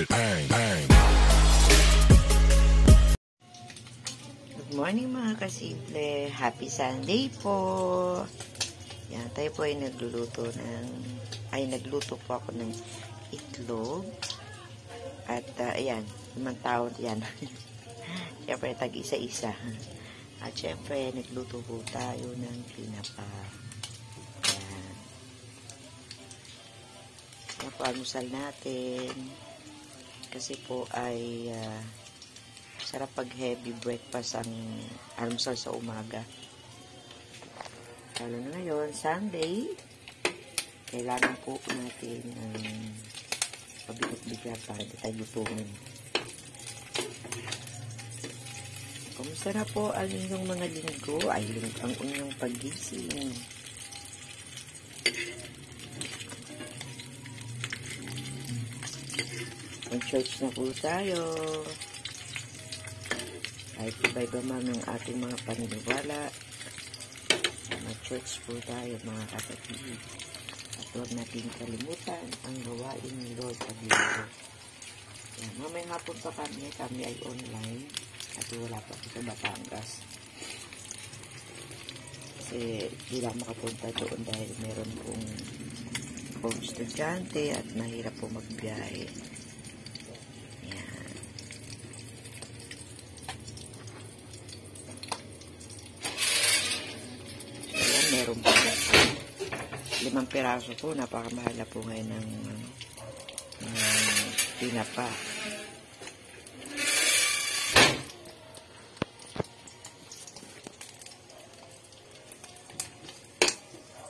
bang, bang. Good morning mga kasimple. Happy Sunday po. Yan, tayo po ay nagluto po ako ng itlog. At ayan, 5 taon yan. Siyempre, tag-isa-isa. At siyempre, nagluto po tayo ng tinapa. Yan. Yan po, almusal natin. Kasi po ay sarap pag heavy breakfast ang almusal sa umaga. Lalo na ngayon, Sunday. Kailangan po natin pabigat-bigat para di tayo lutungin. Kumusta na po ang inyong mga linggo? Ay, ang inyong pagising. Mag-church na po tayo. Ay, iba-iba man ang ating mga paniniwala. Mag-church po tayo, mga kapatid. At huwag natin kalimutan ang gawain ni Lord paglinggo. Mamayang hapon pa kami ay online. At wala pa sa Batangas. Kasi di lang makapunta doon dahil meron pong estudyante at mahirap po magbiyahe. Yan. Ayan, meron po 5 piraso po. Napakamahal na po ngayon ng tinapa.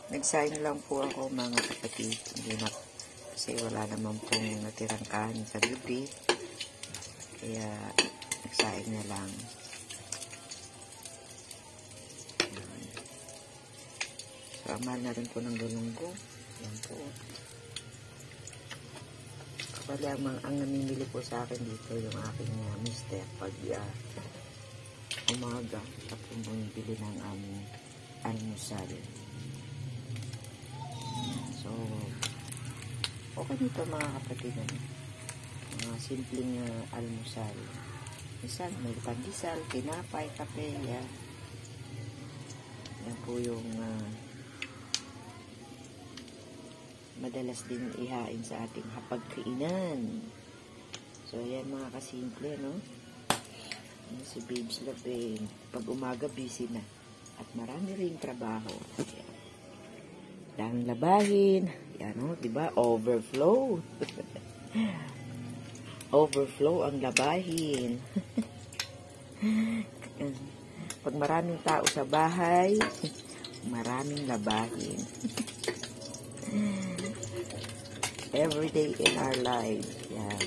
Nagsaing lang po ako mga kapatid. Hindi na, kasi wala naman pong natirang kanin sa gabi. Kaya nagsaing na lang. So, amal na rin po ng galunggong. Yan po. Bali, ang namimili po sa akin dito yung aking mister pag umaga. Siya po bumibili ng aming almusal. So, okay nito mga kapatid. Mga simpleng almusal. Minsan, may pandesal, tinapay, kape. Yan po yung madalas din ihain sa ating hapagkainan. So, yan mga kasimple, no? Si Babes Love, pag umaga, busy na. At marami rin trabaho. Yan. Daming labahin. Yan, no? Diba? Overflow. Overflow ang labahin. Pag maraming tao sa bahay, maraming labahin. Every day in our lives. Yan.